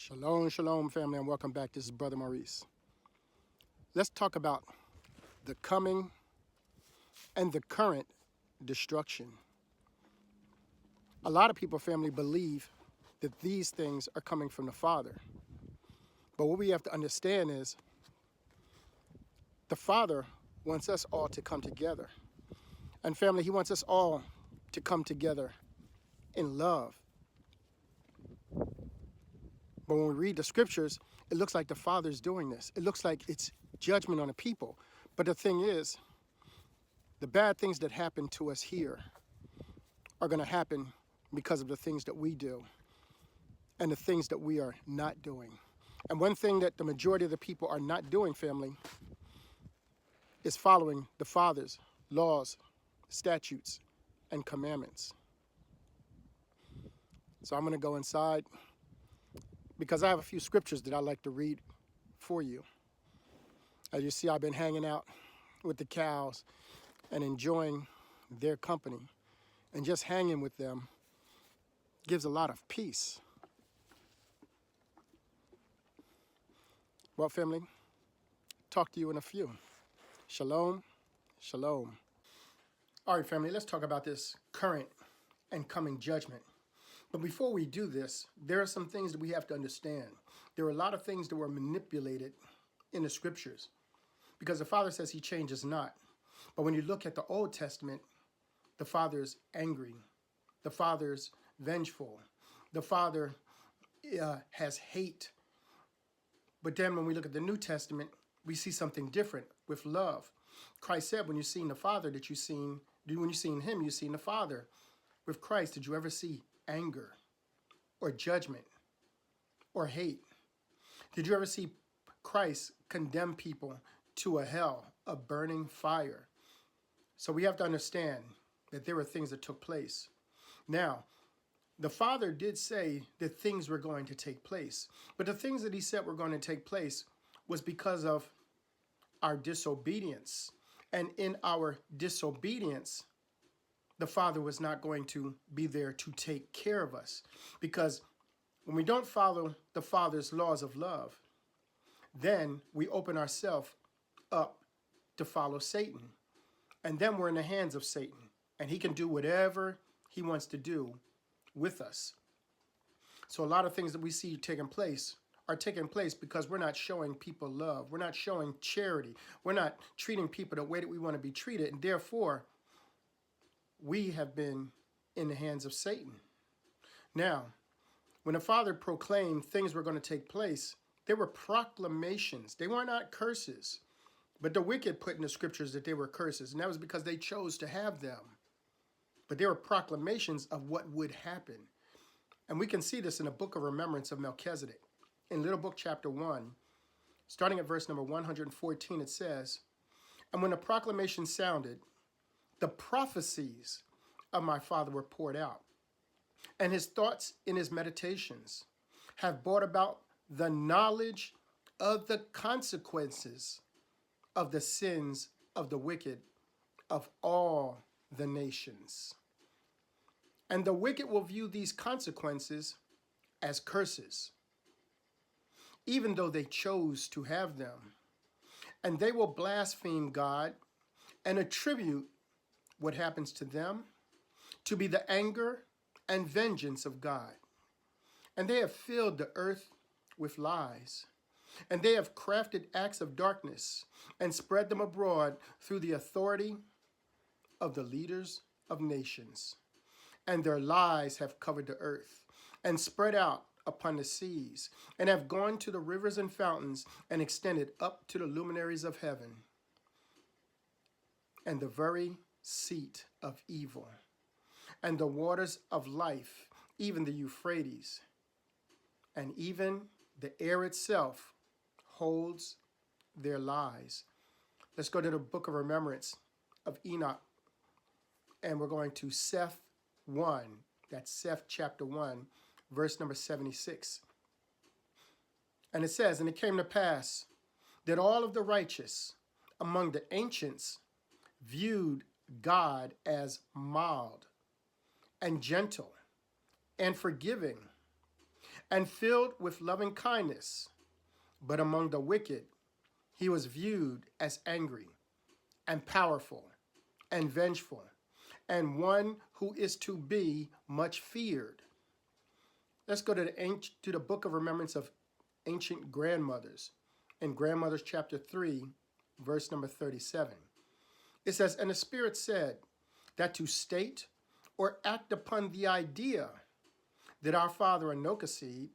Shalom, shalom, family, and welcome back. This is Brother Maurice. Let's talk about the coming and the current destruction. A lot of people, family, believe that these things are coming from the Father. But what we have to understand is the Father wants us all to come together. And family, He wants us all to come together in love. But when we read the scriptures, it looks like the Father's doing this. It looks like it's judgment on the people. But the thing is, the bad things that happen to us here are going to happen because of the things that we do and the things that we are not doing. And one thing that the majority of the people are not doing, family, is following the Father's laws, statutes, and commandments. So I'm going to go inside because I have a few scriptures that I like to read for you. As you see, I've been hanging out with the cows and enjoying their company. And just hanging with them gives a lot of peace. Well, family, talk to you in a few. Shalom, shalom. All right, family, let's talk about this current and coming judgment. But before we do this, there are some things that we have to understand. There are a lot of things that were manipulated in the scriptures because the Father says He changes not. But when you look at the Old Testament, the Father's angry. The Father's vengeful. The Father has hate. But then when we look at the New Testament, we see something different with love. Christ said, when you've seen the Father, when you've seen Him, you've seen the Father. With Christ, did you ever see anger or judgment or hate? Did you ever see Christ condemn people to a hell, a burning fire? So we have to understand that there were things that took place. Now, the Father did say that things were going to take place, but the things that He said were going to take place was because of our disobedience. And in our disobedience, the Father was not going to be there to take care of us. Because when we don't follow the Father's laws of love, then we open ourselves up to follow Satan. And then we're in the hands of Satan. And he can do whatever he wants to do with us. So a lot of things that we see taking place are taking place because we're not showing people love. We're not showing charity. We're not treating people the way that we want to be treated. And therefore, we have been in the hands of Satan. Now, when the Father proclaimed things were going to take place, there were proclamations. They were not curses. But the wicked put in the scriptures that they were curses, and that was because they chose to have them. But there were proclamations of what would happen. And we can see this in the book of remembrance of Melchizedek. In Little Book chapter 1, starting at verse number 114, it says, "And when the proclamation sounded, the prophecies of my Father were poured out, and his thoughts in his meditations have brought about the knowledge of the consequences of the sins of the wicked of all the nations. And the wicked will view these consequences as curses, even though they chose to have them. And they will blaspheme God and attribute what happens to them to be the anger and vengeance of God. And they have filled the earth with lies. And they have crafted acts of darkness and spread them abroad through the authority of the leaders of nations. And their lies have covered the earth and spread out upon the seas and have gone to the rivers and fountains and extended up to the luminaries of heaven and the very seat of evil and the waters of life, even the Euphrates, and even the air itself holds their lies." Let's go to the book of remembrance of Enoch, and we're going to Seth 1. That's Seth chapter 1, verse number 76. And it says, "And it came to pass that all of the righteous among the ancients viewed God as mild and gentle and forgiving, and filled with loving kindness. But among the wicked, he was viewed as angry and powerful and vengeful, and one who is to be much feared. Let's go to the book of remembrance of ancient grandmothers, in Grandmothers chapter 3, verse number 37. It says, "And the Spirit said that to state or act upon the idea that our father Anochseed,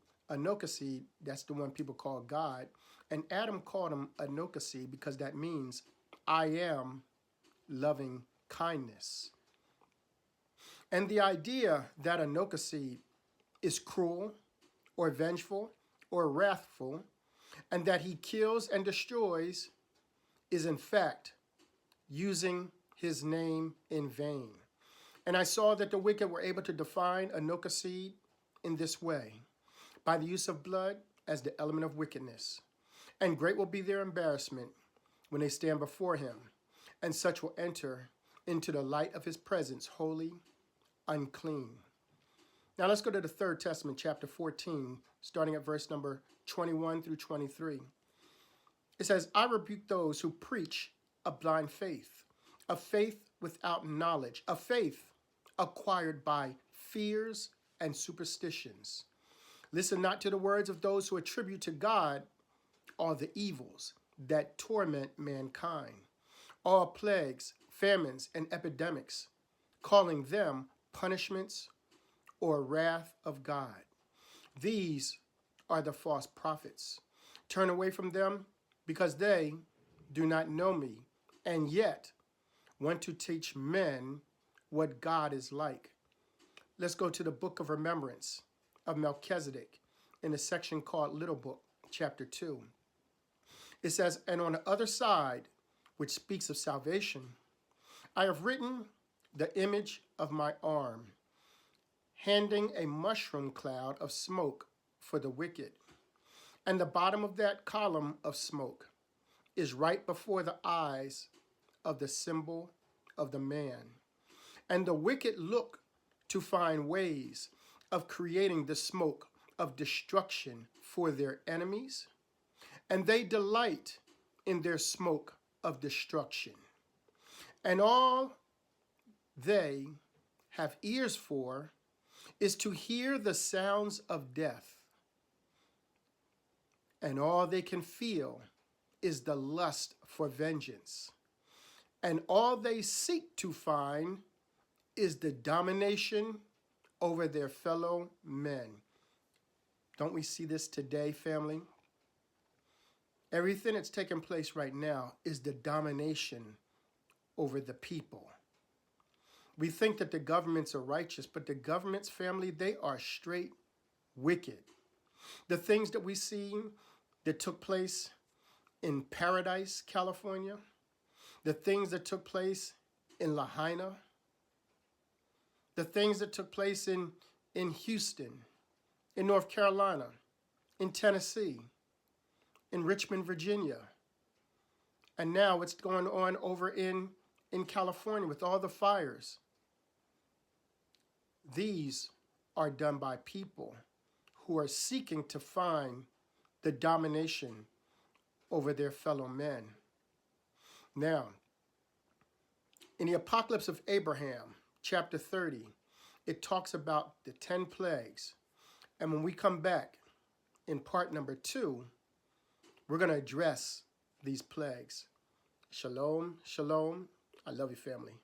that's the one people call God, and Adam called him Anochseed because that means I am loving kindness. And the idea that Anochseed is cruel or vengeful or wrathful, and that he kills and destroys, is in fact using his name in vain. And I saw that the wicked were able to define Anochseed in this way, by the use of blood as the element of wickedness. And great will be their embarrassment when they stand before him, and such will enter into the light of his presence, holy, unclean." Now let's go to the Third Testament, chapter 14, starting at verse number 21 through 23. It says, "I rebuke those who preach a blind faith, a faith without knowledge, a faith acquired by fears and superstitions. Listen not to the words of those who attribute to God all the evils that torment mankind, all plagues, famines, and epidemics, calling them punishments or wrath of God. These are the false prophets. Turn away from them, because they do not know me, and yet want to teach men what God is like." Let's go to the book of remembrance of Melchizedek in a section called Little Book, chapter 2. It says, "And on the other side, which speaks of salvation, I have written the image of my arm, handing a mushroom cloud of smoke for the wicked. And the bottom of that column of smoke is right before the eyes of the symbol of the man. And the wicked look to find ways of creating the smoke of destruction for their enemies, and they delight in their smoke of destruction. And all they have ears for is to hear the sounds of death. And all they can feel is the lust for vengeance. And all they seek to find is the domination over their fellow men." Don't we see this today, family? Everything that's taking place right now is the domination over the people. We think that the governments are righteous, but the governments, family, they are straight wicked. The things that we see that took place in Paradise, California, the things that took place in Lahaina, the things that took place in Houston, in North Carolina, in Tennessee, in Richmond, Virginia, and now what's going on over in California with all the fires. These are done by people who are seeking to find the domination over their fellow men. Now, in the Apocalypse of Abraham, chapter 30, it talks about the 10 plagues. And when we come back in part number 2, we're going to address these plagues. Shalom, shalom. I love you, family.